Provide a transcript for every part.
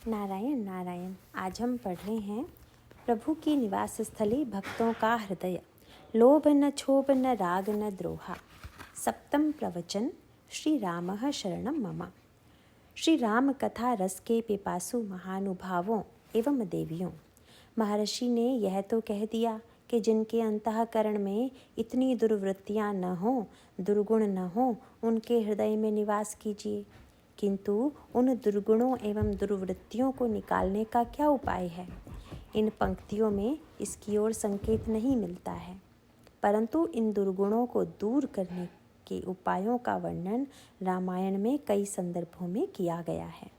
नारायण नारायण। आज हम पढ़ रहे हैं प्रभु की निवास स्थली भक्तों का हृदय, लोभ न क्षोभ न राग न द्रोहा। सप्तम प्रवचन। श्री रामः शरणं मम। श्री राम कथा रस के पिपासु महानुभावों एवं देवियों, महर्षि ने यह तो कह दिया कि जिनके अंतःकरण में इतनी दुर्वृत्तियाँ न हों, दुर्गुण न हों, उनके हृदय में निवास कीजिए। किंतु उन दुर्गुणों एवं दुर्वृत्तियों को निकालने का क्या उपाय है? इन पंक्तियों में इसकी ओर संकेत नहीं मिलता है, परंतु इन दुर्गुणों को दूर करने के उपायों का वर्णन रामायण में कई संदर्भों में किया गया है।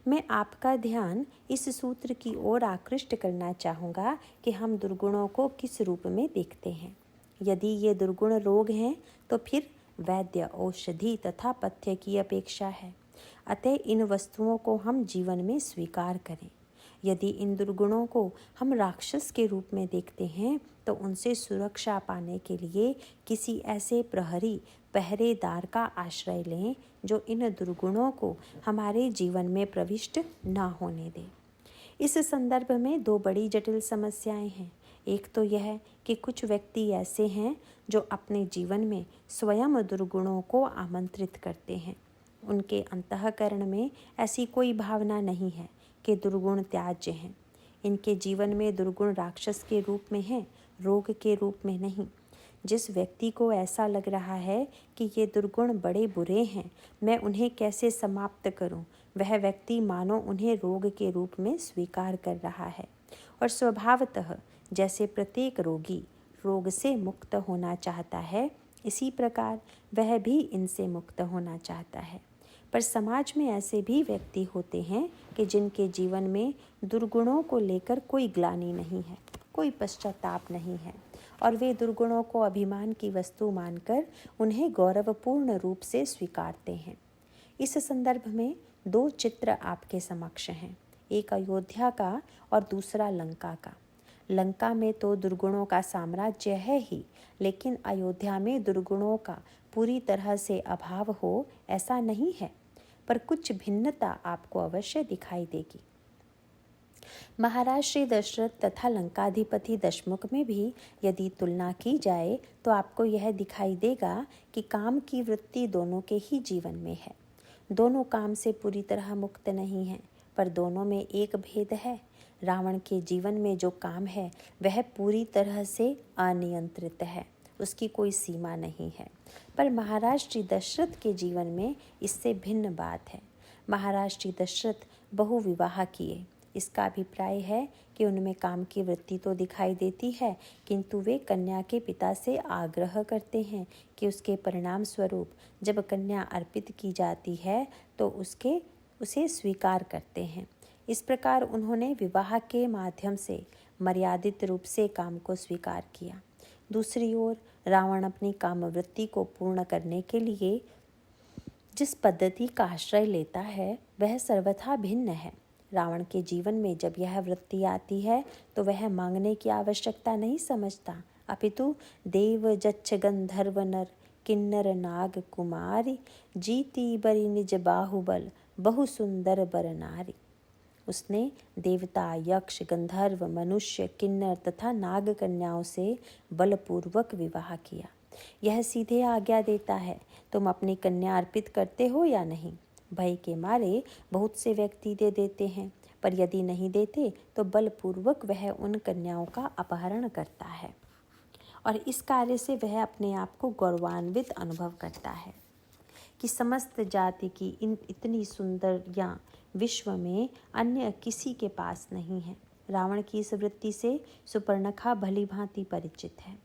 मैं आपका ध्यान इस सूत्र की ओर आकृष्ट करना चाहूँगा कि हम दुर्गुणों को किस रूप में देखते हैं। यदि ये दुर्गुण रोग हैं तो फिर वैद्य, औषधि तथा पथ्य की अपेक्षा है। अतः इन वस्तुओं को हम जीवन में स्वीकार करें। यदि इन दुर्गुणों को हम राक्षस के रूप में देखते हैं तो उनसे सुरक्षा पाने के लिए किसी ऐसे प्रहरी, पहरेदार का आश्रय लें जो इन दुर्गुणों को हमारे जीवन में प्रविष्ट न होने दे। इस संदर्भ में दो बड़ी जटिल समस्याएं हैं। एक तो यह कि कुछ व्यक्ति ऐसे हैं जो अपने जीवन में स्वयं दुर्गुणों को आमंत्रित करते हैं। उनके अंतःकरण में ऐसी कोई भावना नहीं है कि दुर्गुण त्याज्य हैं। इनके जीवन में दुर्गुण राक्षस के रूप में हैं, रोग के रूप में नहीं। जिस व्यक्ति को ऐसा लग रहा है कि ये दुर्गुण बड़े बुरे हैं, मैं उन्हें कैसे समाप्त करूं, वह व्यक्ति मानो उन्हें रोग के रूप में स्वीकार कर रहा है। और स्वभावतः जैसे प्रत्येक रोगी रोग से मुक्त होना चाहता है, इसी प्रकार वह भी इनसे मुक्त होना चाहता है। पर समाज में ऐसे भी व्यक्ति होते हैं कि जिनके जीवन में दुर्गुणों को लेकर कोई ग्लानि नहीं है, कोई पश्चाताप नहीं है, और वे दुर्गुणों को अभिमान की वस्तु मानकर उन्हें गौरवपूर्ण रूप से स्वीकारते हैं। इस संदर्भ में दो चित्र आपके समक्ष हैं, एक अयोध्या का और दूसरा लंका का। लंका में तो दुर्गुणों का साम्राज्य है ही, लेकिन अयोध्या में दुर्गुणों का पूरी तरह से अभाव हो ऐसा नहीं है, पर कुछ भिन्नता आपको अवश्य दिखाई देगी। महाराज श्री दशरथ तथा लंकाधिपति दशमुख में भी यदि तुलना की जाए तो आपको यह दिखाई देगा कि काम की वृत्ति दोनों के ही जीवन में है। दोनों काम से पूरी तरह मुक्त नहीं हैं, पर दोनों में एक भेद है। रावण के जीवन में जो काम है वह पूरी तरह से अनियंत्रित है, उसकी कोई सीमा नहीं है। पर महाराज श्री दशरथ के जीवन में इससे भिन्न बात है। महाराज श्री दशरथ बहुविवाह किए। इसका अभिप्राय है कि उनमें काम की वृत्ति तो दिखाई देती है, किंतु वे कन्या के पिता से आग्रह करते हैं कि उसके परिणाम स्वरूप जब कन्या अर्पित की जाती है तो उसे स्वीकार करते हैं। इस प्रकार उन्होंने विवाह के माध्यम से मर्यादित रूप से काम को स्वीकार किया। दूसरी ओर रावण अपनी कामवृत्ति को पूर्ण करने के लिए जिस पद्धति का आश्रय लेता है वह सर्वथा भिन्न है। रावण के जीवन में जब यह वृत्ति आती है तो वह मांगने की आवश्यकता नहीं समझता, अपितु देव जच्छ गंधर्व नर किन्नर नाग कुमारी जीती बरी निज बाहुबल बहु सुंदर बर नारी। उसने देवता, यक्ष, गंधर्व, मनुष्य, किन्नर तथा नाग कन्याओं से बलपूर्वक विवाह किया। यह सीधे आज्ञा देता है, तुम अपनी कन्या अर्पित करते हो या नहीं। भय के मारे बहुत से व्यक्ति दे देते हैं, पर यदि नहीं देते तो बलपूर्वक वह उन कन्याओं का अपहरण करता है, और इस कार्य से वह अपने आप को गौरवान्वित अनुभव करता है कि समस्त जाति की इतनी सुंदरियाँ विश्व में अन्य किसी के पास नहीं है। रावण की इस वृत्ति से सुपर्णखा भली भांति परिचित है।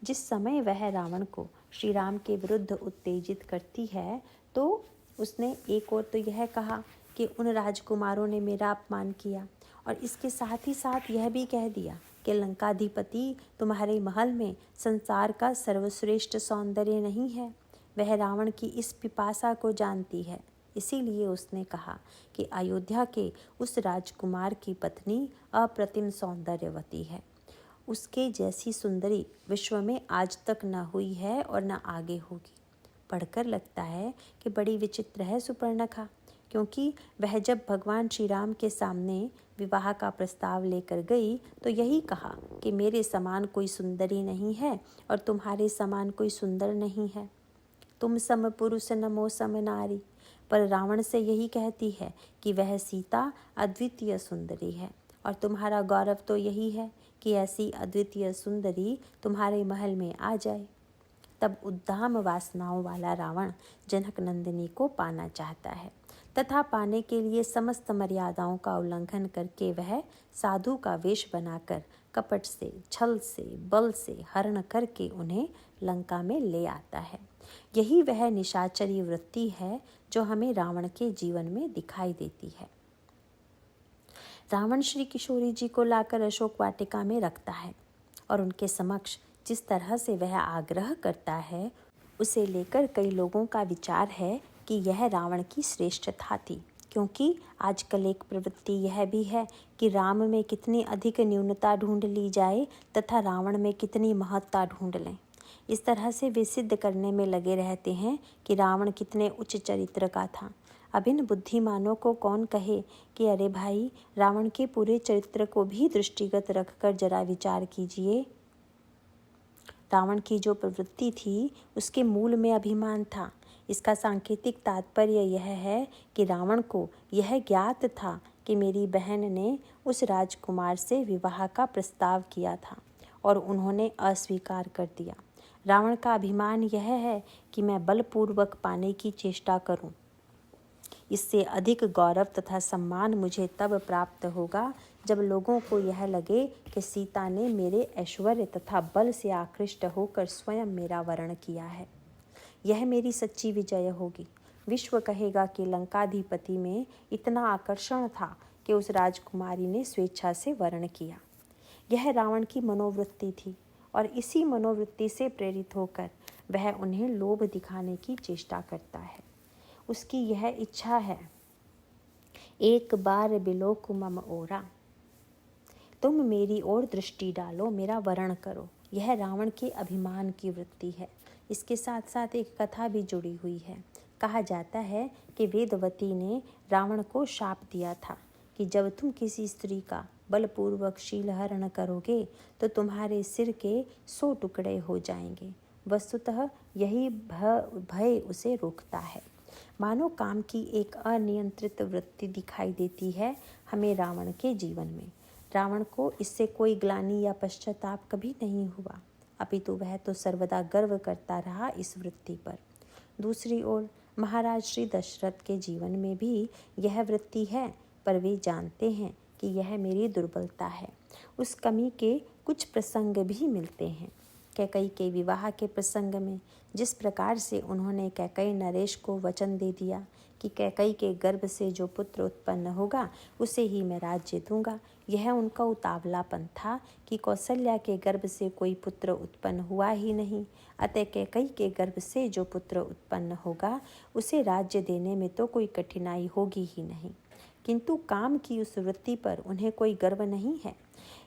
जिस समय वह रावण को श्री राम के विरुद्ध उत्तेजित करती है तो उसने एक ओर तो यह कहा कि उन राजकुमारों ने मेरा अपमान किया, और इसके साथ ही साथ यह भी कह दिया कि लंकाधिपति तुम्हारे महल में संसार का सर्वश्रेष्ठ सौंदर्य नहीं है। वह रावण की इस पिपासा को जानती है, इसीलिए उसने कहा कि अयोध्या के उस राजकुमार की पत्नी अप्रतिम सौंदर्यवती है। उसके जैसी सुंदरी विश्व में आज तक न हुई है और न आगे होगी। पढ़कर लगता है कि बड़ी विचित्र है सुपर्णखा, क्योंकि वह जब भगवान श्री राम के सामने विवाह का प्रस्ताव लेकर गई तो यही कहा कि मेरे समान कोई सुंदरी नहीं है और तुम्हारे समान कोई सुंदर नहीं है। तुम सम पुरुष नमो सम नारी। पर रावण से यही कहती है कि वह सीता अद्वितीय सुंदरी है और तुम्हारा गौरव तो यही है कि ऐसी अद्वितीय सुंदरी तुम्हारे महल में आ जाए। तब उद्दाम वासनाओं वाला रावण जनक नंदिनी को पाना चाहता है तथा पाने के लिए समस्त मर्यादाओं का उल्लंघन करके वह साधु का वेश बनाकर कपट से, छल से, बल से हरण करके उन्हें लंका में ले आता है। यही वह निशाचरी वृत्ति है जो हमें रावण के जीवन में दिखाई देती है। रावण श्री किशोरी जी को लाकर अशोक वाटिका में रखता है और उनके समक्ष जिस तरह से वह आग्रह करता है उसे लेकर कई लोगों का विचार है कि यह रावण की श्रेष्ठता थी, क्योंकि आजकल एक प्रवृत्ति यह भी है कि राम में कितनी अधिक न्यूनता ढूंढ ली जाए तथा रावण में कितनी महत्ता ढूंढ लें। इस तरह से वे सिद्ध करने में लगे रहते हैं कि रावण कितने उच्च चरित्र का था। अब इन बुद्धिमानों को कौन कहे कि अरे भाई, रावण के पूरे चरित्र को भी दृष्टिगत रखकर जरा विचार कीजिए। रावण की जो प्रवृत्ति थी उसके मूल में अभिमान था। इसका सांकेतिक तात्पर्य यह है कि रावण को यह ज्ञात था कि मेरी बहन ने उस राजकुमार से विवाह का प्रस्ताव किया था और उन्होंने अस्वीकार कर दिया। रावण का अभिमान यह है कि मैं बलपूर्वक पाने की चेष्टा करूं। इससे अधिक गौरव तथा सम्मान मुझे तब प्राप्त होगा जब लोगों को यह लगे कि सीता ने मेरे ऐश्वर्य तथा बल से आकृष्ट होकर स्वयं मेरा वरण किया है। यह मेरी सच्ची विजय होगी। विश्व कहेगा कि लंकाधिपति में इतना आकर्षण था कि उस राजकुमारी ने स्वेच्छा से वर्ण किया। यह रावण की मनोवृत्ति थी और इसी मनोवृत्ति से प्रेरित होकर वह उन्हें लोभ दिखाने की चेष्टा करता है। उसकी यह इच्छा है, एक बार बिलोक मम ओरा, तुम मेरी ओर दृष्टि डालो, मेरा वर्ण करो। यह रावण के अभिमान की वृत्ति है। इसके साथ साथ एक कथा भी जुड़ी हुई है। कहा जाता है कि वेदवती ने रावण को शाप दिया था कि जब तुम किसी स्त्री का बलपूर्वक शीलहरण करोगे तो तुम्हारे सिर के 100 टुकड़े हो जाएंगे। वस्तुतः यही भय उसे रोकता है। मानो काम की एक अनियंत्रित वृत्ति दिखाई देती है हमें रावण के जीवन में। रावण को इससे कोई ग्लानि या पश्चाताप कभी नहीं हुआ, अपितु वह तो सर्वदा गर्व करता रहा इस वृत्ति पर। दूसरी ओर महाराज श्री दशरथ के जीवन में भी यह वृत्ति है, पर वे जानते हैं कि यह मेरी दुर्बलता है। उस कमी के कुछ प्रसंग भी मिलते हैं। कैकई के विवाह के प्रसंग में जिस प्रकार से उन्होंने कैकई नरेश को वचन दे दिया कि कैकई के गर्भ से जो पुत्र उत्पन्न होगा उसे ही मैं राज्य दूंगा, यह उनका उतावलापन था कि कौशल्या के गर्भ से कोई पुत्र उत्पन्न हुआ ही नहीं, अतः कैकई के गर्भ से जो पुत्र उत्पन्न होगा उसे राज्य देने में तो कोई कठिनाई होगी ही नहीं। किंतु काम की उस वृत्ति पर उन्हें कोई गर्व नहीं है।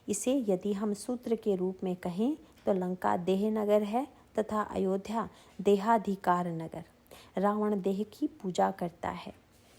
इसे यदि हम सूत्र के रूप में कहें तो लंका देह नगर है तथा अयोध्या देहाधिकार नगर। रावण देह की पूजा करता है।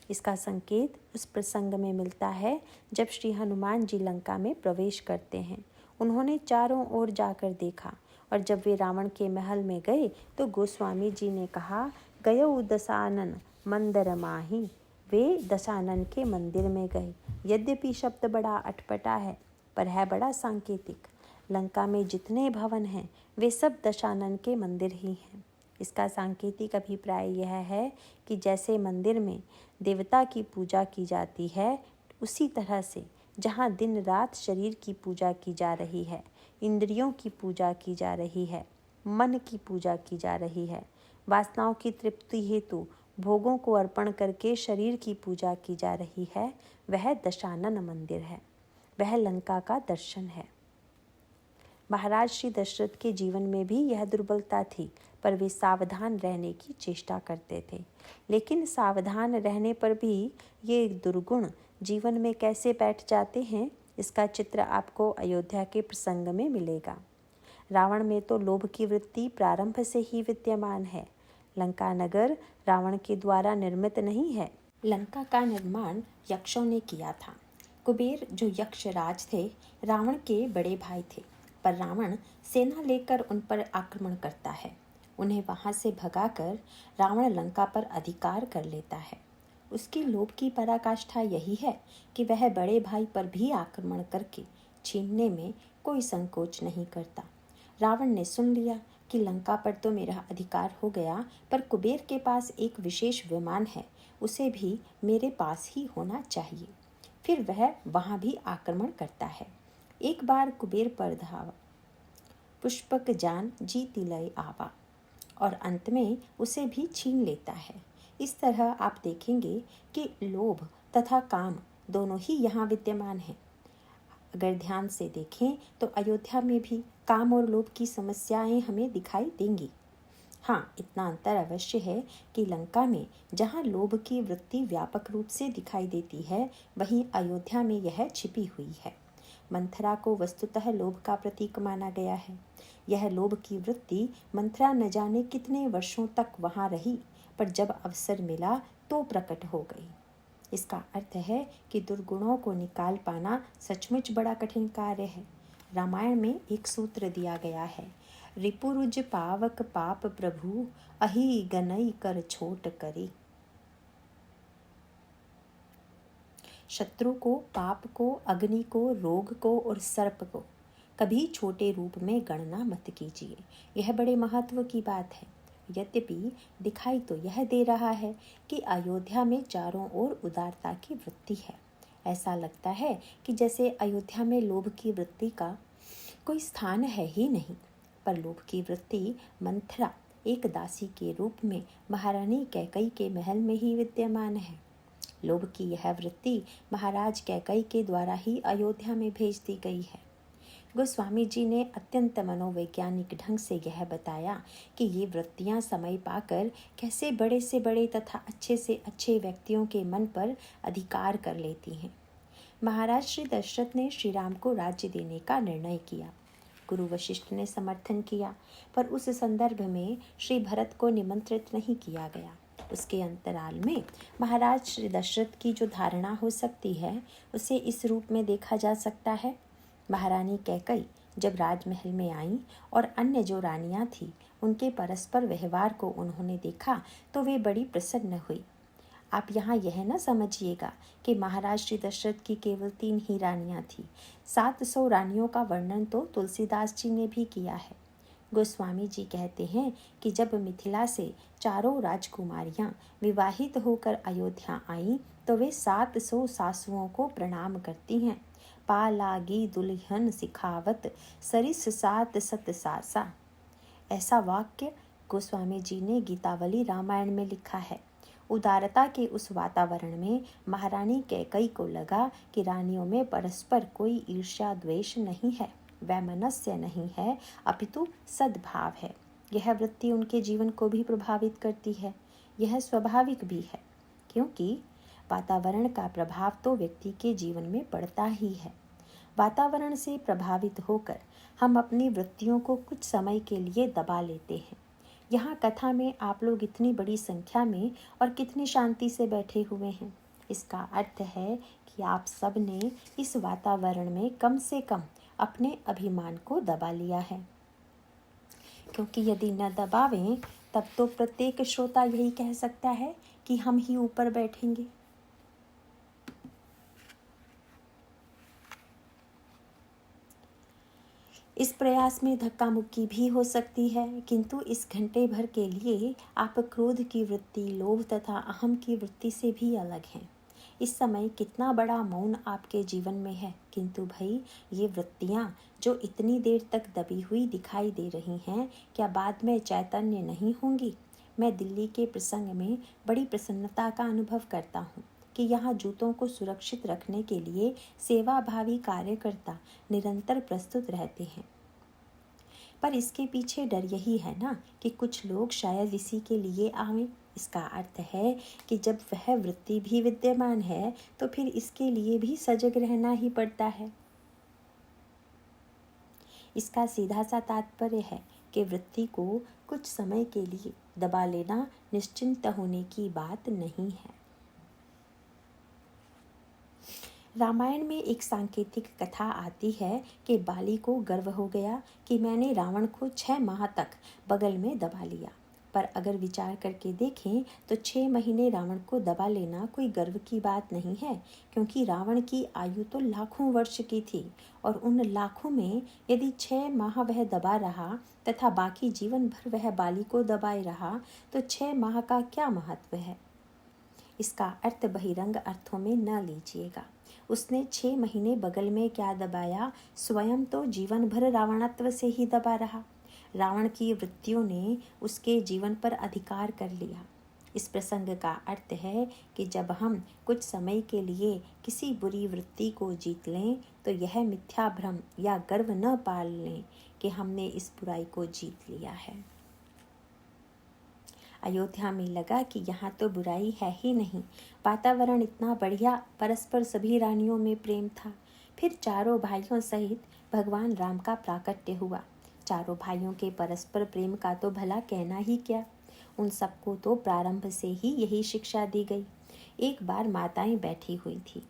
इसका संकेत उस प्रसंग में मिलता है जब श्री हनुमान जी लंका में प्रवेश करते हैं। उन्होंने चारों ओर जाकर देखा और जब वे रावण के महल में गए तो गोस्वामी जी ने कहा, गयो दशानन मंदिर माही। वे दशानन के मंदिर में गए। यद्यपि शब्द बड़ा अटपटा है पर है बड़ा सांकेतिक। लंका में जितने भवन हैं वे सब दशानन के मंदिर ही हैं। इसका सांकेतिक अभिप्राय यह है कि जैसे मंदिर में देवता की पूजा की जाती है, उसी तरह से जहाँ दिन रात शरीर की पूजा की जा रही है, इंद्रियों की पूजा की जा रही है, मन की पूजा की जा रही है, वासनाओं की तृप्ति हेतु भोगों को अर्पण करके शरीर की पूजा की जा रही है, वह दशानन मंदिर है, वह लंका का दर्शन है। महाराज श्री दशरथ के जीवन में भी यह दुर्बलता थी, पर वे सावधान रहने की चेष्टा करते थे। लेकिन सावधान रहने पर भी ये दुर्गुण जीवन में कैसे बैठ जाते हैं, इसका चित्र आपको अयोध्या के प्रसंग में मिलेगा। रावण में तो लोभ की वृत्ति प्रारंभ से ही विद्यमान है। लंका नगर रावण के द्वारा निर्मित नहीं है, लंका का निर्माण यक्षों ने किया था। कुबेर जो यक्षराज थे, रावण के बड़े भाई थे, पर रावण सेना लेकर उन पर आक्रमण करता है। उन्हें वहां से भगाकर रावण लंका पर अधिकार कर लेता है। उसकी लोभ की पराकाष्ठा यही है कि वह बड़े भाई पर भी आक्रमण करके छीनने में कोई संकोच नहीं करता। रावण ने सुन लिया कि लंका पर तो मेरा अधिकार हो गया, पर कुबेर के पास एक विशेष विमान है, उसे भी मेरे पास ही होना चाहिए। फिर वह वहां भी आक्रमण करता है। एक बार कुबेर पर धावा, पुष्पक जान जीति लय आवा, और अंत में उसे भी छीन लेता है। इस तरह आप देखेंगे कि लोभ तथा काम दोनों ही यहाँ विद्यमान हैं। अगर ध्यान से देखें तो अयोध्या में भी काम और लोभ की समस्याएं हमें दिखाई देंगी। हाँ, इतना अंतर अवश्य है कि लंका में जहाँ लोभ की वृत्ति व्यापक रूप से दिखाई देती है, वहीं अयोध्या में यह छिपी हुई है। मंथरा को वस्तुतः लोभ का प्रतीक माना गया है। यह लोभ की वृत्ति मंथरा न जाने कितने वर्षों तक वहाँ रही, पर जब अवसर मिला तो प्रकट हो गई। इसका अर्थ है कि दुर्गुणों को निकाल पाना सचमुच बड़ा कठिन कार्य है। रामायण में एक सूत्र दिया गया है, रिपुरुज पावक पाप प्रभु, अहि गनई कर छोट करी। शत्रु को, पाप को, अग्नि को, रोग को और सर्प को कभी छोटे रूप में गणना मत कीजिए। यह बड़े महत्व की बात है। यद्यपि दिखाई तो यह दे रहा है कि अयोध्या में चारों ओर उदारता की वृत्ति है। ऐसा लगता है कि जैसे अयोध्या में लोभ की वृत्ति का कोई स्थान है ही नहीं। पर लोभ की वृत्ति मंथरा एक दासी के रूप में महारानी कैकई के महल में ही विद्यमान है। लोभ की यह वृत्ति महाराज कैकई के द्वारा ही अयोध्या में भेज दी गई है। गोस्वामी जी ने अत्यंत मनोवैज्ञानिक ढंग से यह बताया कि ये वृत्तियां समय पाकर कैसे बड़े से बड़े तथा अच्छे से अच्छे व्यक्तियों के मन पर अधिकार कर लेती हैं। महाराज श्री दशरथ ने श्री राम को राज्य देने का निर्णय किया। गुरु वशिष्ठ ने समर्थन किया, पर उस संदर्भ में श्री भरत को निमंत्रित नहीं किया गया। उसके अंतराल में महाराज श्री दशरथ की जो धारणा हो सकती है, उसे इस रूप में देखा जा सकता है। महारानी कैकई जब राजमहल में आईं और अन्य जो रानियां थीं, उनके परस्पर व्यवहार को उन्होंने देखा तो वे बड़ी प्रसन्न हुई। आप यहाँ यह न समझिएगा कि महाराज श्री दशरथ की केवल 3 ही रानियां थीं। 700 रानियों का वर्णन तो तुलसीदास जी ने भी किया है। गोस्वामी जी कहते हैं कि जब मिथिला से चारों राजकुमारियां विवाहित होकर अयोध्या आईं, तो वे 700 सासुओं को प्रणाम करती हैं। पा लागी दुल्हन सिखावत, सरिस सात सत सासा। ऐसा वाक्य गोस्वामी जी ने गीतावली रामायण में लिखा है। उदारता के उस वातावरण में महारानी कैकई को लगा कि रानियों में परस्पर कोई ईर्ष्या द्वेष नहीं है, वैमनस्य नहीं है, अपितु सद्भाव है। यह वृत्ति उनके जीवन को भी प्रभावित करती है। यह स्वाभाविक भी है, क्योंकि वातावरण का प्रभाव तो व्यक्ति के जीवन में पड़ता ही है। वातावरण से प्रभावित होकर हम अपनी वृत्तियों को कुछ समय के लिए दबा लेते हैं। यहाँ कथा में आप लोग इतनी बड़ी संख्या में और कितनी शांति से बैठे हुए हैं। इसका अर्थ है कि आप सब ने इस वातावरण में कम से कम अपने अभिमान को दबा लिया है, क्योंकि यदि न दबावें तब तो प्रत्येक श्रोता यही कह सकता है कि हम ही ऊपर बैठेंगे। इस प्रयास में धक्का मुक्की भी हो सकती है, किंतु इस घंटे भर के लिए आप क्रोध की वृत्ति, लोभ तथा अहम की वृत्ति से भी अलग हैं। इस समय कितना बड़ा मौन आपके जीवन में है, किंतु भाई ये वृत्तियाँ जो इतनी देर तक दबी हुई दिखाई दे रही हैं, क्या बाद में चैतन्य नहीं होंगी? मैं दिल्ली के प्रसंग में बड़ी प्रसन्नता का अनुभव करता हूँ कि यहाँ जूतों को सुरक्षित रखने के लिए सेवाभावी कार्यकर्ता निरंतर प्रस्तुत रहते हैं। पर इसके पीछे डर यही है ना कि कुछ लोग शायद इसी के लिए आवें। इसका अर्थ है कि जब वह वृत्ति भी विद्यमान है तो फिर इसके लिए भी सजग रहना ही पड़ता है। इसका सीधा सा तात्पर्य है कि वृत्ति को कुछ समय के लिए दबा लेना निश्चिंत होने की बात नहीं है। रामायण में एक सांकेतिक कथा आती है कि बाली को गर्व हो गया कि मैंने रावण को 6 माह तक बगल में दबा लिया। पर अगर विचार करके देखें तो 6 महीने रावण को दबा लेना कोई गर्व की बात नहीं है, क्योंकि रावण की आयु तो लाखों वर्ष की थी और उन लाखों में यदि 6 माह वह दबा रहा तथा बाकी जीवन भर वह बाली को दबाए रहा तो 6 माह का क्या महत्व है। इसका अर्थ बहिरंग अर्थों में न लीजिएगा। उसने 6 महीने बगल में क्या दबाया, स्वयं तो जीवन भर रावणत्व से ही दबा रहा। रावण की वृत्तियों ने उसके जीवन पर अधिकार कर लिया। इस प्रसंग का अर्थ है कि जब हम कुछ समय के लिए किसी बुरी वृत्ति को जीत लें तो यह मिथ्या भ्रम या गर्व न पाल लें कि हमने इस बुराई को जीत लिया है। अयोध्या में लगा कि यहाँ तो बुराई है ही नहीं, वातावरण इतना बढ़िया, परस्पर सभी रानियों में प्रेम था। फिर चारों भाइयों सहित भगवान राम का प्राकट्य हुआ। चारों भाइयों के परस्पर प्रेम का तो भला कहना ही क्या, उन सबको तो प्रारंभ से ही यही शिक्षा दी गई। एक बार माताएं बैठी हुई थी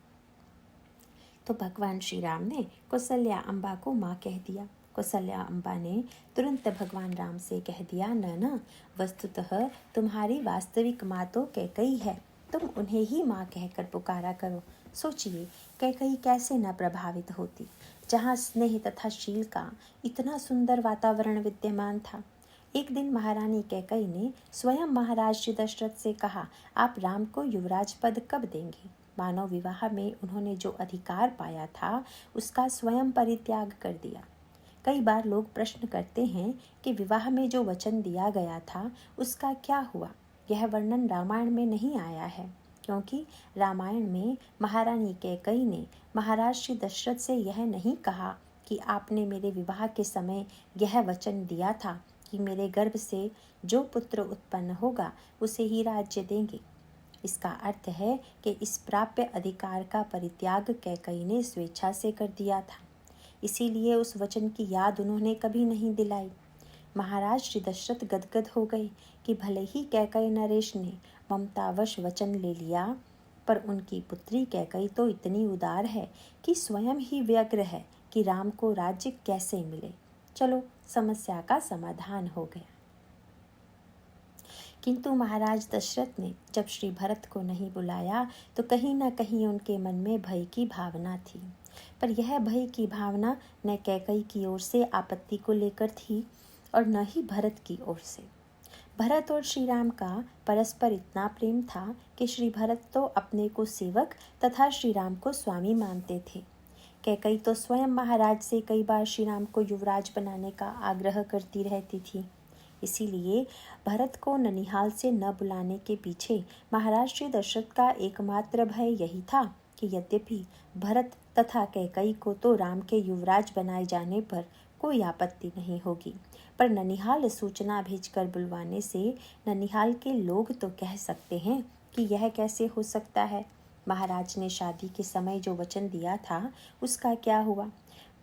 तो भगवान श्री राम ने कौशल्या अम्बा को माँ कह दिया। कौशल्या अम्बा ने तुरंत भगवान राम से कह दिया, नैना वस्तुतः तुम्हारी वास्तविक माँ तो कैकई है, तुम उन्हें ही माँ कहकर पुकारा करो। सोचिए कैकई कैसे न प्रभावित होती, जहाँ स्नेह तथा शील का इतना सुंदर वातावरण विद्यमान था। एक दिन महारानी कैकई ने स्वयं महाराज श्री दशरथ से कहा, आप राम को युवराज पद कब देंगे। मानव विवाह में उन्होंने जो अधिकार पाया था उसका स्वयं परित्याग कर दिया। कई बार लोग प्रश्न करते हैं कि विवाह में जो वचन दिया गया था उसका क्या हुआ। यह वर्णन रामायण में नहीं आया है, क्योंकि रामायण में महारानी कैकई ने महाराज श्री दशरथ से यह नहीं कहा कि आपने मेरे विवाह के समय यह वचन दिया था कि मेरे गर्भ से जो पुत्र उत्पन्न होगा उसे ही राज्य देंगे। इसका अर्थ है कि इस प्राप्य अधिकार का परित्याग कैकई ने स्वेच्छा से कर दिया था, इसीलिए उस वचन की याद उन्होंने कभी नहीं दिलाई। महाराज श्री दशरथ गदगद हो गए कि भले ही कैकई नरेश ने ममतावश वचन ले लिया, पर उनकी पुत्री कैकई तो इतनी उदार है कि स्वयं ही व्यग्र है कि राम को राज्य कैसे मिले। चलो समस्या का समाधान हो गया। किंतु महाराज दशरथ ने जब श्री भरत को नहीं बुलाया तो कहीं न कहीं उनके मन में भय की भावना थी, पर यह भय की भावना न कैकई की ओर से आपत्ति को लेकर थी और न ही भरत की ओर से। भरत और श्री राम का परस्पर इतना प्रेम था कि श्री भरत तो अपने को सेवक तथा श्री राम को स्वामी मानते थे। कैकई तो स्वयं महाराज से कई बार श्री राम को युवराज बनाने का आग्रह करती रहती थी। इसीलिए भरत को ननिहाल से न बुलाने के पीछे महाराज श्री दशरथ का एकमात्र भय यही था कि यद्यपि भरत तथा कैकई को तो राम के युवराज बनाए जाने पर कोई आपत्ति नहीं होगी, पर ननिहाल सूचना भेजकर बुलवाने से ननिहाल के लोग तो कह सकते हैं कि यह कैसे हो सकता है। महाराज ने शादी के समय जो वचन दिया था उसका क्या हुआ।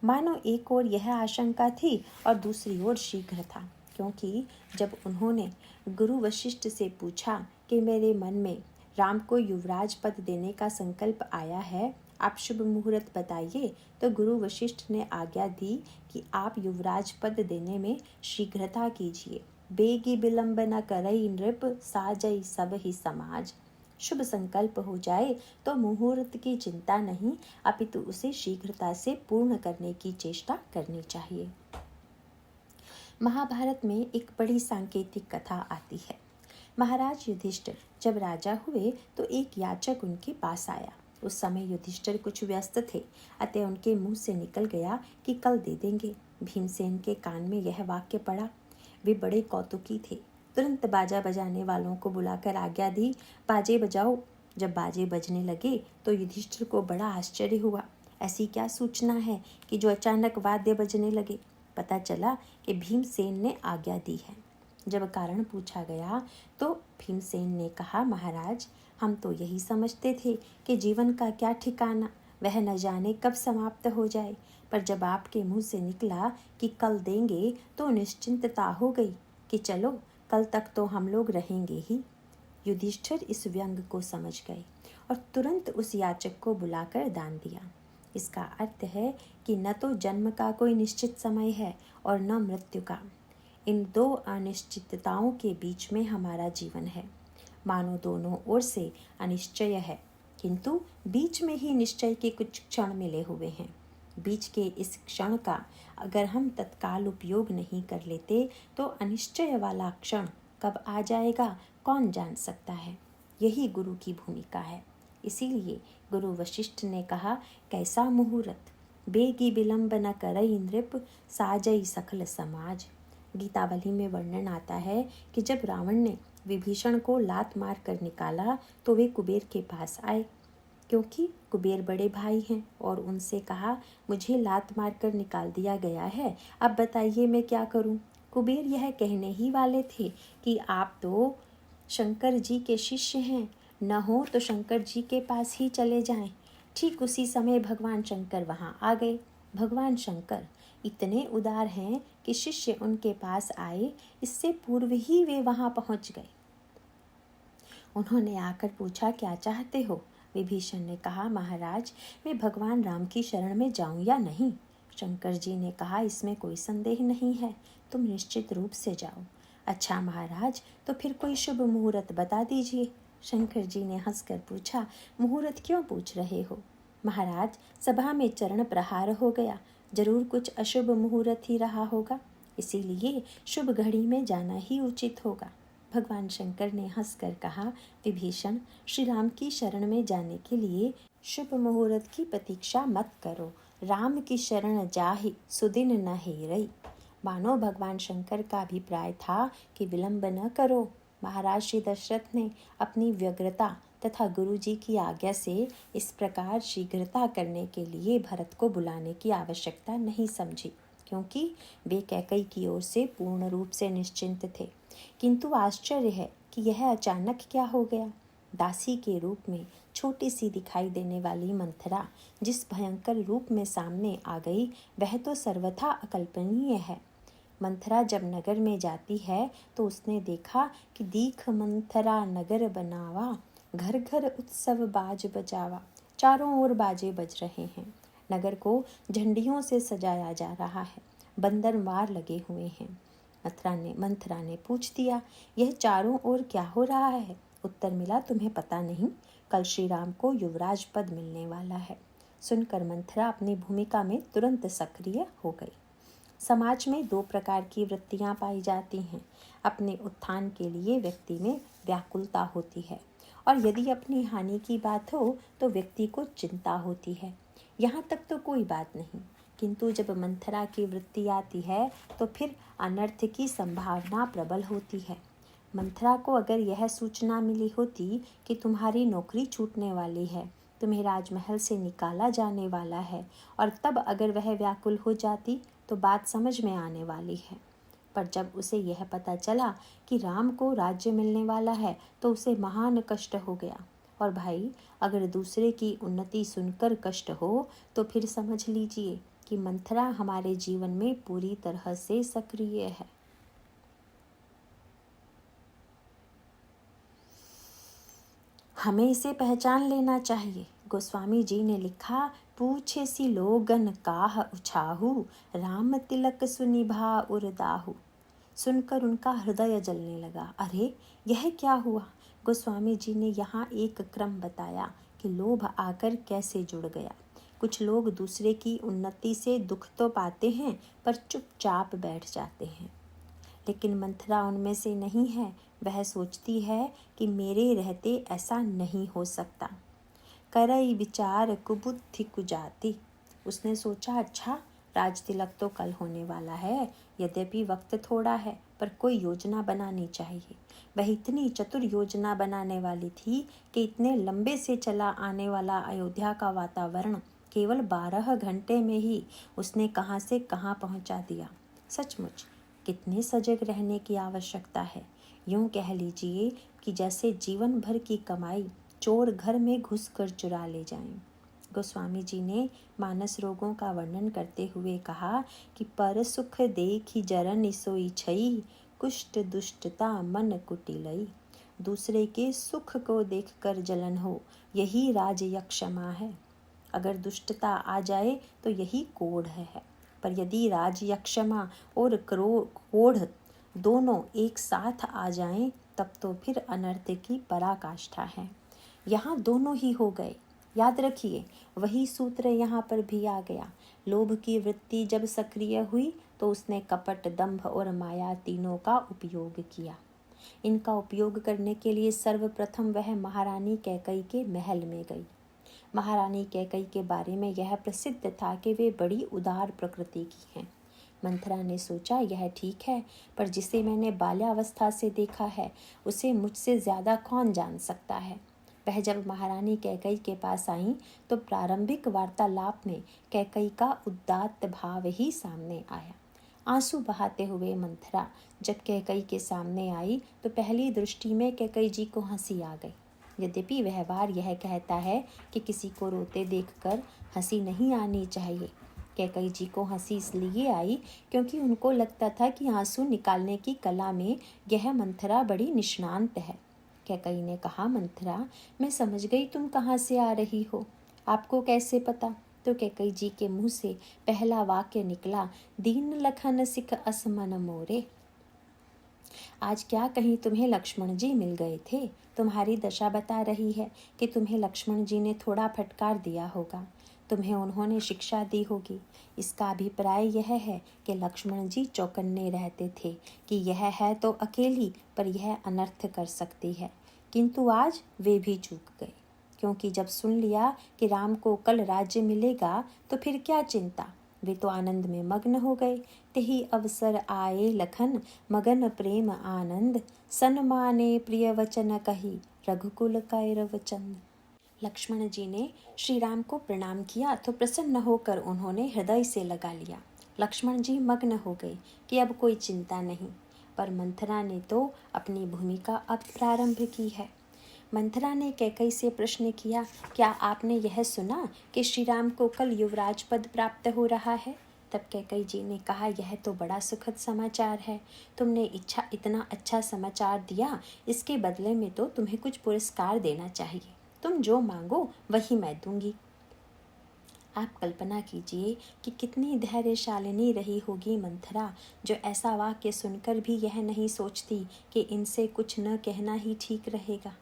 मानो एक ओर यह आशंका थी और दूसरी ओर शीघ्र था, क्योंकि जब उन्होंने गुरु वशिष्ठ से पूछा कि मेरे मन में राम को युवराज पद देने का संकल्प आया है, आप शुभ मुहूर्त बताइए, तो गुरु वशिष्ठ ने आज्ञा दी कि आप युवराज पद देने में शीघ्रता कीजिए। बेगी विलंब न करई नृप, साजई सब ही समाज। शुभ संकल्प हो जाए तो मुहूर्त की चिंता नहीं, अपितु उसे शीघ्रता से पूर्ण करने की चेष्टा करनी चाहिए। महाभारत में एक बड़ी सांकेतिक कथा आती है। महाराज युधिष्ठिर जब राजा हुए तो एक याचक उनके पास आया। उस समय युधिष्ठिर कुछ व्यस्त थे, अतः उनके मुंह से निकल गया कि कल दे देंगे। भीमसेन के कान में यह वाक्य पड़ा। वे बड़े कौतुकी थे, तुरंत बाजा बजाने वालों को बुलाकर आज्ञा दी, बाजे बजाओ। जब बाजे बजने लगे तो युधिष्ठिर को बड़ा आश्चर्य हुआ। ऐसी क्या सूचना है कि जो अचानक वाद्य बजने लगे। पता चला कि भीमसेन ने आज्ञा दी है। जब कारण पूछा गया तो भीमसेन ने कहा, महाराज हम तो यही समझते थे कि जीवन का क्या ठिकाना, वह न जाने कब समाप्त हो जाए, पर जब आपके मुंह से निकला कि कल देंगे तो निश्चिंतता हो गई कि चलो कल तक तो हम लोग रहेंगे ही। युधिष्ठिर इस व्यंग को समझ गए और तुरंत उस याचक को बुलाकर दान दिया। इसका अर्थ है कि न तो जन्म का कोई निश्चित समय है और न मृत्यु का। इन दो अनिश्चितताओं के बीच में हमारा जीवन है। मानो दोनों ओर से अनिश्चय है, किंतु बीच में ही निश्चय के कुछ क्षण मिले हुए हैं। बीच के इस क्षण का अगर हम तत्काल उपयोग नहीं कर लेते तो अनिश्चय वाला क्षण कब आ जाएगा कौन जान सकता है। यही गुरु की भूमिका है। इसीलिए गुरु वशिष्ठ ने कहा, कैसा मुहूर्त, बेगी विलंब न करई नृप, साजई सकल समाज। गीतावली में वर्णन आता है कि जब रावण ने विभीषण को लात मार कर निकाला तो वे कुबेर के पास आए, क्योंकि कुबेर बड़े भाई हैं, और उनसे कहा, मुझे लात मार कर निकाल दिया गया है, अब बताइए मैं क्या करूं। कुबेर यह कहने ही वाले थे कि आप तो शंकर जी के शिष्य हैं, न हो तो शंकर जी के पास ही चले जाएं। ठीक उसी समय भगवान शंकर वहाँ आ गए। भगवान शंकर इतने उदार हैं कि शिष्य उनके पास आए इससे पूर्व ही वे वहाँ पहुँच गए। उन्होंने आकर पूछा, क्या चाहते हो? विभीषण ने कहा, महाराज मैं भगवान राम की शरण में जाऊं या नहीं? शंकर जी ने कहा, इसमें कोई संदेह नहीं है, तुम निश्चित रूप से जाओ। अच्छा महाराज, तो फिर कोई शुभ मुहूर्त बता दीजिए। शंकर जी ने हंसकर पूछा, मुहूर्त क्यों पूछ रहे हो? महाराज, सभा में चरण प्रहार हो गया, जरूर कुछ अशुभ मुहूर्त ही रहा होगा, इसीलिए शुभ घड़ी में जाना ही उचित होगा। भगवान शंकर ने हंसकर कहा, विभीषण, श्री राम की शरण में जाने के लिए शुभ मुहूर्त की प्रतीक्षा मत करो। राम की शरण जाहि सुदिन न हेरई। मानो भगवान शंकर का अभिप्राय था कि विलंब न करो। महाराज श्री दशरथ ने अपनी व्यग्रता तथा गुरु जी की आज्ञा से इस प्रकार शीघ्रता करने के लिए भरत को बुलाने की आवश्यकता नहीं समझी, क्योंकि वे कैकई की ओर से पूर्ण रूप से निश्चिंत थे। किंतु आश्चर्य है कि यह अचानक क्या हो गया। दासी के रूप में छोटी सी दिखाई देने वाली मंथरा जिस भयंकर रूप में सामने आ गई वह तो सर्वथा अकल्पनीय है। मंथरा जब नगर में जाती है तो उसने देखा कि दीख मंथरा नगर बनावा, घर घर उत्सव बाज बजावा। चारों ओर बाजे बज रहे हैं, नगर को झंडियों से सजाया जा रहा है, बंदर मार लगे हुए हैं। मंथरा ने पूछ दिया, यह चारों ओर क्या हो रहा है? उत्तर मिला, तुम्हें पता नहीं, कल श्री राम को युवराज पद मिलने वाला है। सुनकर मंथरा अपनी भूमिका में तुरंत सक्रिय हो गई। समाज में दो प्रकार की वृत्तियां पाई जाती हैं। अपने उत्थान के लिए व्यक्ति में व्याकुलता होती है, और यदि अपनी हानि की बात हो तो व्यक्ति को चिंता होती है। यहाँ तक तो कोई बात नहीं, किंतु जब मंथरा की वृत्ति आती है तो फिर अनर्थ की संभावना प्रबल होती है। मंथरा को अगर यह सूचना मिली होती कि तुम्हारी नौकरी छूटने वाली है, तुम्हें राजमहल से निकाला जाने वाला है, और तब अगर वह व्याकुल हो जाती तो बात समझ में आने वाली है। पर जब उसे यह पता चला कि राम को राज्य मिलने वाला है तो उसे महान कष्ट हो गया। और भाई, अगर दूसरे की उन्नति सुनकर कष्ट हो तो फिर समझ लीजिए कि मंथरा हमारे जीवन में पूरी तरह से सक्रिय है। हमें इसे पहचान लेना चाहिए। गोस्वामी जी ने लिखा, पूछे सी लोगन काह उछाहू, राम तिलक सुनिभा उरदाहू। सुनकर उनका हृदय जलने लगा। अरे यह क्या हुआ? गोस्वामी जी ने यहाँ एक क्रम बताया कि लोभ आकर कैसे जुड़ गया। कुछ लोग दूसरे की उन्नति से दुख तो पाते हैं पर चुपचाप बैठ जाते हैं, लेकिन मंथरा उनमें से नहीं है। वह सोचती है कि मेरे रहते ऐसा नहीं हो सकता। करई विचार कुबुद्धि कुजाति। उसने सोचा, अच्छा राज तिलक तो कल होने वाला है, यद्यपि वक्त थोड़ा है, पर कोई योजना बनानी चाहिए। वह इतनी चतुर योजना बनाने वाली थी कि इतने लंबे से चला आने वाला अयोध्या का वातावरण केवल 12 घंटे में ही उसने कहाँ से कहाँ पहुँचा दिया। सचमुच कितने सजग रहने की आवश्यकता है। यूँ कह लीजिए कि जैसे जीवन भर की कमाई चोर घर में घुसकर चुरा ले जाएं। गोस्वामी जी ने मानस रोगों का वर्णन करते हुए कहा कि पर सुख देखी जरन सोई छई, कुष्ठ दुष्टता मन कुटिलई। दूसरे के सुख को देखकर जलन हो, यही राजयक्षमा है। अगर दुष्टता आ जाए तो यही कोढ़ है, पर यदि राजयक्षमा और कोढ़ दोनों एक साथ आ जाएं, तब तो फिर अनर्थ की पराकाष्ठा है। यहाँ दोनों ही हो गए। याद रखिए, वही सूत्र यहाँ पर भी आ गया। लोभ की वृत्ति जब सक्रिय हुई तो उसने कपट, दंभ और माया तीनों का उपयोग किया। इनका उपयोग करने के लिए सर्वप्रथम वह महारानी कैकई के महल में गई। महारानी कैकई के बारे में यह प्रसिद्ध था कि वे बड़ी उदार प्रकृति की हैं। मंथरा ने सोचा, यह ठीक है, पर जिसे मैंने बाल्यावस्था से देखा है उसे मुझसे ज़्यादा कौन जान सकता है। वह जब महारानी कैकई के पास आई तो प्रारंभिक वार्तालाप में कैकई का उदात्त भाव ही सामने आया। आंसू बहाते हुए मंथरा जब कैकई के सामने आई तो पहली दृष्टि में कैकई जी को हंसी आ गई। यद्यपि व्यवहार यह कहता है कि किसी को रोते देखकर हंसी नहीं आनी चाहिए। कैकई जी को हंसी इसलिए आई क्योंकि उनको लगता था कि आंसू निकालने की कला में यह मंथरा बड़ी निष्णांत है। कैकई ने कहा, मंथरा, मैं समझ गई तुम कहाँ से आ रही हो। आपको कैसे पता? तो कैकई जी के मुंह से पहला वाक्य निकला, दीन लखन सिख असमन मोरे। आज क्या कहीं तुम्हें लक्ष्मण जी मिल गए थे। तुम्हारी दशा बता रही है कि तुम्हें लक्ष्मण जी ने थोड़ा फटकार दिया होगा, तुम्हें उन्होंने शिक्षा दी होगी। इसका अभिप्राय यह है कि लक्ष्मण जी चौकन्ने रहते थे कि यह है तो अकेली, पर यह अनर्थ कर सकती है। किंतु आज वे भी चूक गए, क्योंकि जब सुन लिया कि राम को कल राज्य मिलेगा तो फिर क्या चिंता। वे तो आनंद में मग्न हो गए। तेही अवसर आए लखन, मगन प्रेम आनंद, सन्माने प्रिय वचन कही, रघुकुल कैरव चंद। लक्ष्मण जी ने श्री राम को प्रणाम किया तो प्रसन्न होकर उन्होंने हृदय से लगा लिया। लक्ष्मण जी मग्न हो गए कि अब कोई चिंता नहीं, पर मंथरा ने तो अपनी भूमिका अब प्रारंभ की है। मंथरा ने कैकई से प्रश्न किया, क्या आपने यह सुना कि श्री राम को कल युवराज पद प्राप्त हो रहा है? तब कैकई जी ने कहा, यह तो बड़ा सुखद समाचार है। तुमने इतना अच्छा समाचार दिया, इसके बदले में तो तुम्हें कुछ पुरस्कार देना चाहिए। तुम जो मांगो वही मैं दूंगी। आप कल्पना कीजिए कि कितनी धैर्यशालिनी रही होगी मंथरा, जो ऐसा वाक्य सुनकर भी यह नहीं सोचती कि इनसे कुछ न कहना ही ठीक रहेगा।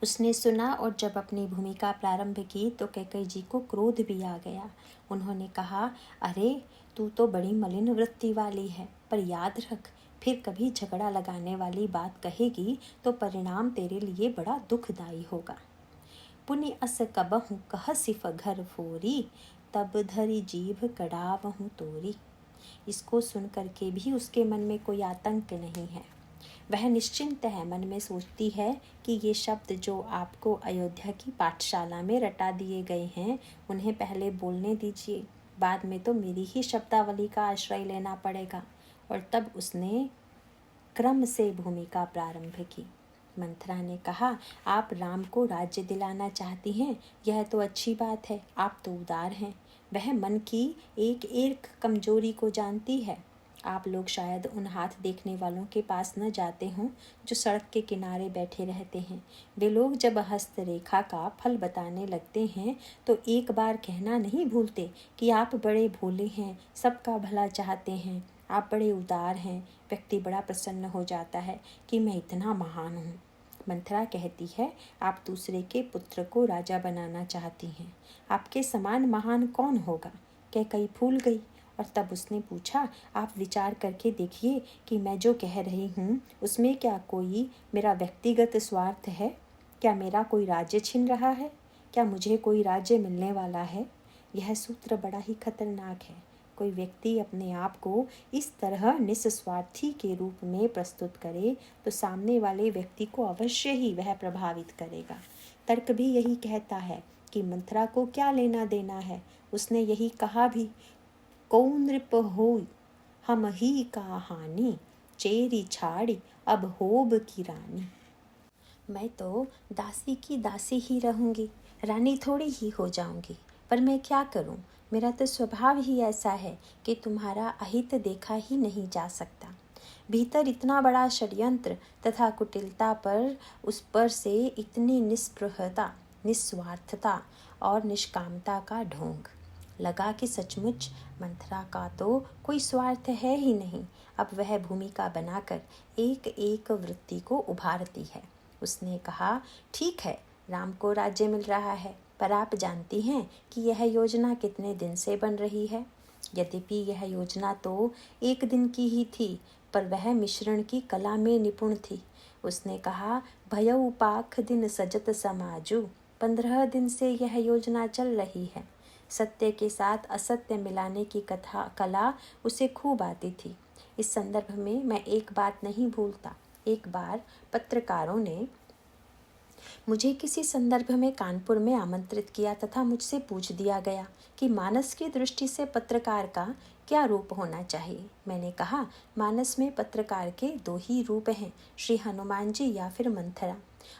उसने सुना और जब अपनी भूमिका प्रारंभ की तो कैकई जी को क्रोध भी आ गया। उन्होंने कहा, अरे तू तो बड़ी मलिन वृत्ति वाली है, पर याद रख, फिर कभी झगड़ा लगाने वाली बात कहेगी तो परिणाम तेरे लिए बड़ा दुखदायी होगा। पुनि अस कबहु कह सिफ घर फोरी, तब धरी जीभ कड़ावहु तोरी। इसको सुन करके भी उसके मन में कोई आतंक नहीं है। वह निश्चिंत है, मन में सोचती है कि ये शब्द जो आपको अयोध्या की पाठशाला में रटा दिए गए हैं उन्हें पहले बोलने दीजिए, बाद में तो मेरी ही शब्दावली का आश्रय लेना पड़ेगा। और तब उसने क्रम से भूमिका प्रारंभ की। मंथरा ने कहा, आप राम को राज्य दिलाना चाहती हैं, यह तो अच्छी बात है। आप तो उदार हैं। वह मन की एक एक कमजोरी को जानती है। आप लोग शायद उन हाथ देखने वालों के पास न जाते हों जो सड़क के किनारे बैठे रहते हैं। वे लोग जब हस्तरेखा का फल बताने लगते हैं तो एक बार कहना नहीं भूलते कि आप बड़े भोले हैं, सबका भला चाहते हैं, आप बड़े उदार हैं। व्यक्ति बड़ा प्रसन्न हो जाता है कि मैं इतना महान हूँ। मंथरा कहती है, आप दूसरे के पुत्र को राजा बनाना चाहती हैं। आपके समान महान कौन होगा? कैकई फूल गई और तब उसने पूछा, आप विचार करके देखिए कि मैं जो कह रही हूँ उसमें क्या कोई मेरा व्यक्तिगत स्वार्थ है? क्या मेरा कोई राज्य छिन रहा है? क्या मुझे कोई राज्य मिलने वाला है? यह सूत्र बड़ा ही खतरनाक है। कोई व्यक्ति अपने आप को इस तरह निस्वार्थी के रूप में प्रस्तुत करे तो सामने वाले व्यक्ति को अवश्य ही वह प्रभावित करेगा। तर्क भी यही कहता है कि मंथरा को क्या लेना देना है। उसने यही कहा भी, कौन नृप होई हम ही का हानि, चेरी छाड़ी अब होब की रानी। मैं तो दासी की दासी ही रहूंगी, रानी थोड़ी ही हो जाऊंगी। पर मैं क्या करूं? मेरा तो स्वभाव ही ऐसा है कि तुम्हारा अहित देखा ही नहीं जा सकता। भीतर इतना बड़ा षड्यंत्र तथा कुटिलता पर उस पर से इतनी निस्पृहता, निस्वार्थता और निष्कामता का ढोंग। लगा कि सचमुच मंथरा का तो कोई स्वार्थ है ही नहीं। अब वह भूमिका बनाकर एक एक वृत्ति को उभारती है। उसने कहा, ठीक है, राम को राज्य मिल रहा है, पर आप जानती हैं कि यह योजना कितने दिन से बन रही है। यद्यपि यह योजना तो एक दिन की ही थी, पर वह मिश्रण की कला में निपुण थी। उसने कहा, भयउ पाख दिन सजत समाजू। 15 दिन से यह योजना चल रही है। सत्य के साथ असत्य मिलाने की कला उसे खूब आती थी। इस संदर्भ में मैं एक बात नहीं भूलता। एक बार पत्रकारों ने मुझे किसी संदर्भ में कानपुर में आमंत्रित किया तथा मुझसे पूछ दिया गया कि मानस की दृष्टि से पत्रकार का क्या रूप होना चाहिए। मैंने कहा, मानस में पत्रकार के 2 ही रूप हैं, श्री हनुमान जी या फिर मंथरा।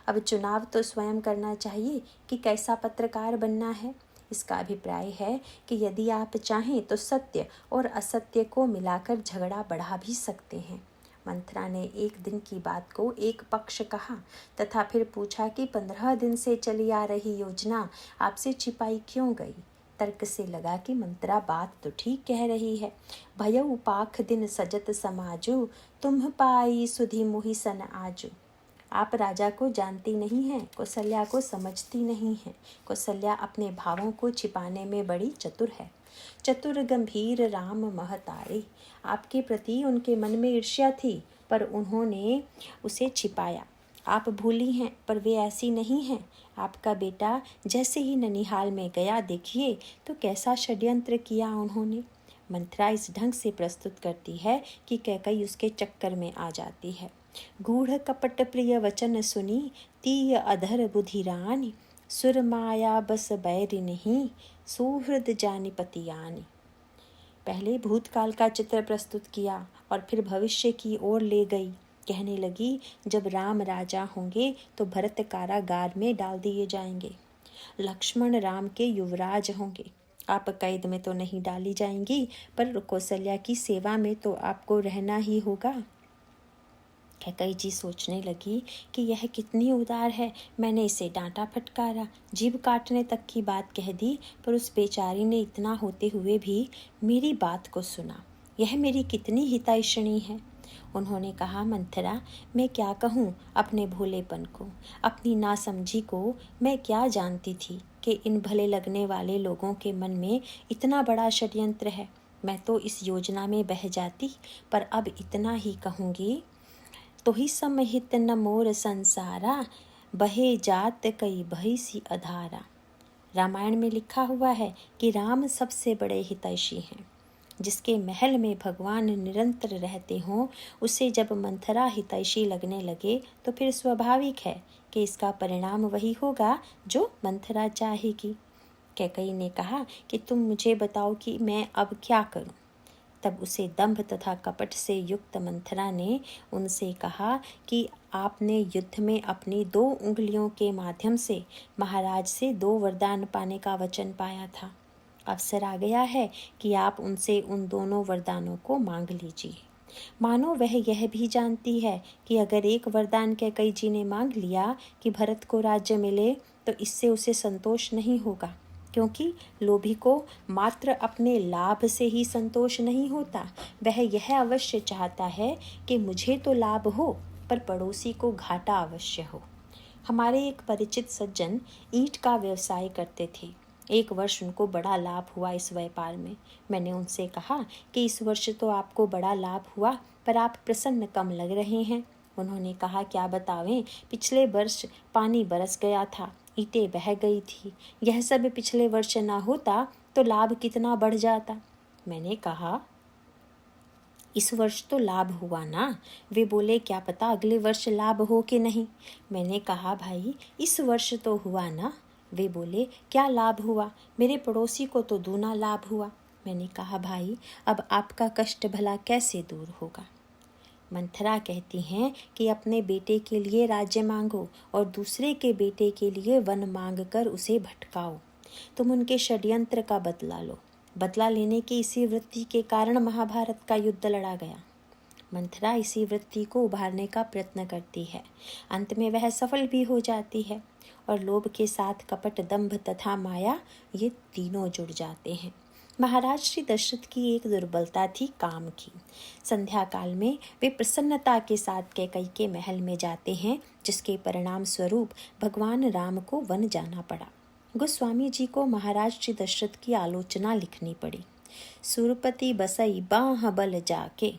अब चुनाव तो स्वयं करना चाहिए कि कैसा पत्रकार बनना है। इसका अभिप्राय है कि यदि आप चाहें तो सत्य और असत्य को मिलाकर झगड़ा बढ़ा भी सकते हैं। मंथरा ने एक दिन की बात को एक पक्ष कहा तथा फिर पूछा कि 15 दिन से चली आ रही योजना आपसे छिपाई क्यों गई। तर्क से लगा कि मंत्रा बात तो ठीक कह रही है। भयउ पाख दिन सजत समाजू, तुम पाई सुधि मोहि सन आजू। आप राजा को जानती नहीं हैं, कौशल्या को समझती नहीं हैं। कौशल्या अपने भावों को छिपाने में बड़ी चतुर है। चतुर गंभीर राम महतारी। आपके प्रति उनके मन में ईर्ष्या थी, पर उन्होंने उसे छिपाया। आप भूली हैं, पर वे ऐसी नहीं हैं। आपका बेटा जैसे ही ननिहाल में गया, देखिए तो कैसा षड्यंत्र किया उन्होंने। मंथरा इस ढंग से प्रस्तुत करती है कि कैकई उसके चक्कर में आ जाती है। गूढ़ कपट प्रिय वचन सुनी, तीय अधर बुधि रानी। सुर माया बस बैरि नहीं, सुहृद जानि पतियानी। पहले भूतकाल का चित्र प्रस्तुत किया और फिर भविष्य की ओर ले गई। कहने लगी, जब राम राजा होंगे तो भरत कारागार में डाल दिए जाएंगे। लक्ष्मण राम के युवराज होंगे। आप कैद में तो नहीं डाली जाएंगी, पर कौशल्या की सेवा में तो आपको रहना ही होगा। कैकई जी सोचने लगी कि यह कितनी उदार है। मैंने इसे डांटा फटकारा, जीभ काटने तक की बात कह दी, पर उस बेचारी ने इतना होते हुए भी मेरी बात को सुना। यह मेरी कितनी हितैषणी है। उन्होंने कहा, मंथरा, मैं क्या कहूँ अपने भोलेपन को, अपनी नासमझी को। मैं क्या जानती थी कि इन भले लगने वाले लोगों के मन में इतना बड़ा षड्यंत्र है। मैं तो इस योजना में बह जाती, पर अब इतना ही कहूँगी, तो ही समहित न मोर संसारा, बहे जात कई भई सी अधारा। रामायण में लिखा हुआ है कि राम सबसे बड़े हितैषी हैं। जिसके महल में भगवान निरंतर रहते हों, उसे जब मंथरा हितैषी लगने लगे तो फिर स्वाभाविक है कि इसका परिणाम वही होगा जो मंथरा चाहेगी। कैकई ने कहा कि तुम मुझे बताओ कि मैं अब क्या करूं। तब उसे दंभ तथा कपट से युक्त मंथरा ने उनसे कहा कि आपने युद्ध में अपनी 2 उंगलियों के माध्यम से महाराज से 2 वरदान पाने का वचन पाया था। अवसर आ गया है कि आप उनसे उन दोनों वरदानों को मांग लीजिए। मानो वह यह भी जानती है कि अगर एक वरदान कैकई जी ने मांग लिया कि भरत को राज्य मिले, तो इससे उसे संतोष नहीं होगा, क्योंकि लोभी को मात्र अपने लाभ से ही संतोष नहीं होता। वह यह अवश्य चाहता है कि मुझे तो लाभ हो, पर पड़ोसी को घाटा अवश्य हो। हमारे एक परिचित सज्जन ईंट का व्यवसाय करते थे। एक वर्ष उनको बड़ा लाभ हुआ इस व्यापार में। मैंने उनसे कहा कि इस वर्ष तो आपको बड़ा लाभ हुआ, पर आप प्रसन्न कम लग रहे हैं। उन्होंने कहा, क्या बतावें, पिछले वर्ष पानी बरस गया था, ईंटें बह गई थी। यह सब पिछले वर्ष ना होता तो लाभ कितना बढ़ जाता। मैंने कहा, इस वर्ष तो लाभ हुआ ना। वे बोले, क्या पता अगले वर्ष लाभ हो कि नहीं। मैंने कहा, भाई इस वर्ष तो हुआ ना। वे बोले, क्या लाभ हुआ? मेरे पड़ोसी को तो दूना लाभ हुआ। मैंने कहा, भाई अब आपका कष्ट भला कैसे दूर होगा। मंथरा कहती हैं कि अपने बेटे के लिए राज्य मांगो और दूसरे के बेटे के लिए वन मांग कर उसे भटकाओ। तुम उनके षड्यंत्र का बदला लो। बदला लेने की इसी वृत्ति के कारण महाभारत का युद्ध लड़ा गया। मंथरा इसी वृत्ति को उभारने का प्रयत्न करती है। अंत में वह सफल भी हो जाती है और लोभ के साथ कपट, दंभ तथा माया, ये तीनों जुड़ जाते हैं। महाराज श्री दशरथ की एक दुर्बलता थी काम की। संध्या काल में वे प्रसन्नता के साथ कैकई के महल में जाते हैं, जिसके परिणाम स्वरूप भगवान राम को वन जाना पड़ा। गोस्वामी जी को महाराज श्री दशरथ की आलोचना लिखनी पड़ी। सुरपति बसई बाह बल जाके,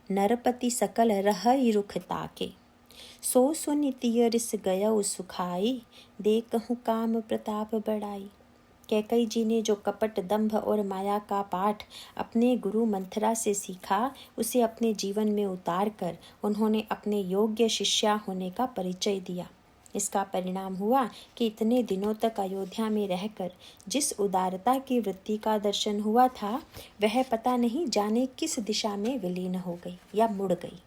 नरपति सकल रहई रुख ताके, सो सुनितिय रिस गयउ सुखाई, देखहु काम प्रताप बढ़ाई। कैकई जी ने जो कपट, दंभ और माया का पाठ अपने गुरु मंथरा से सीखा, उसे अपने जीवन में उतार कर उन्होंने अपने योग्य शिष्या होने का परिचय दिया। इसका परिणाम हुआ कि इतने दिनों तक अयोध्या में रहकर जिस उदारता की वृत्ति का दर्शन हुआ था, वह पता नहीं जाने किस दिशा में विलीन हो गई या मुड़ गई।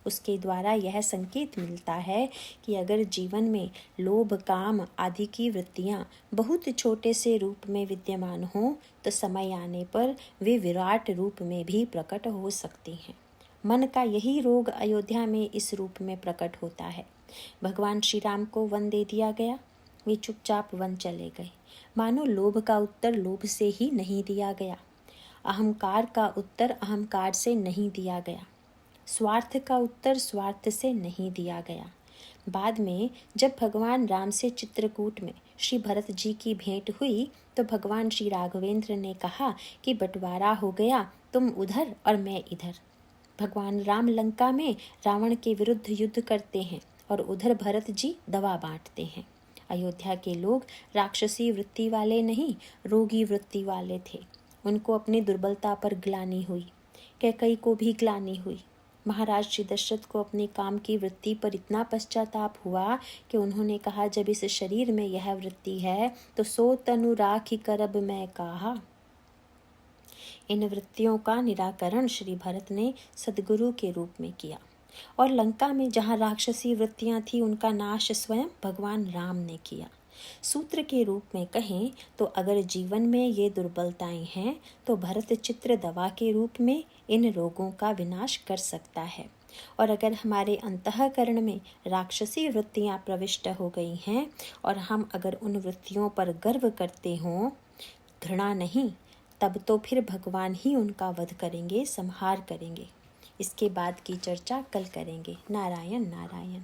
उसके द्वारा यह संकेत मिलता है कि अगर जीवन में लोभ, काम आदि की वृत्तियाँ बहुत छोटे से रूप में विद्यमान हों, तो समय आने पर वे विराट रूप में भी प्रकट हो सकती हैं। मन का यही रोग अयोध्या में इस रूप में प्रकट होता है। भगवान श्री राम को वन दे दिया गया, वे चुपचाप वन चले गए, मानो लोभ का उत्तर लोभ से ही नहीं दिया गया, अहंकार का उत्तर अहंकार से नहीं दिया गया, स्वार्थ का उत्तर स्वार्थ से नहीं दिया गया। बाद में जब भगवान राम से चित्रकूट में श्री भरत जी की भेंट हुई, तो भगवान श्री राघवेंद्र ने कहा कि बंटवारा हो गया, तुम उधर और मैं इधर। भगवान राम लंका में रावण के विरुद्ध युद्ध करते हैं और उधर भरत जी दवा बांटते हैं। अयोध्या के लोग राक्षसी वृत्ति वाले नहीं, रोगी वृत्ति वाले थे। उनको अपनी दुर्बलता पर ग्लानि हुई, कैकई को भी ग्लानि हुई। महाराज श्री दशरथ को अपने काम की वृत्ति पर इतना पश्चाताप हुआ कि उन्होंने कहा, जब इस शरीर में यह वृत्ति है तो सो तनु राखी करब मैं कहा। इन वृत्तियों का निराकरण श्री भरत ने सद्गुरु के रूप में किया और लंका में जहाँ राक्षसी वृत्तियाँ थी, उनका नाश स्वयं भगवान राम ने किया। सूत्र के रूप में कहें तो अगर जीवन में ये दुर्बलताएं हैं, तो भरत चित्र दवा के रूप में इन रोगों का विनाश कर सकता है। और अगर हमारे अंतःकरण में राक्षसी वृत्तियां प्रविष्ट हो गई हैं और हम अगर उन वृत्तियों पर गर्व करते हों, घृणा नहीं, तब तो फिर भगवान ही उनका वध करेंगे, संहार करेंगे। इसके बाद की चर्चा कल करेंगे। नारायण नारायण।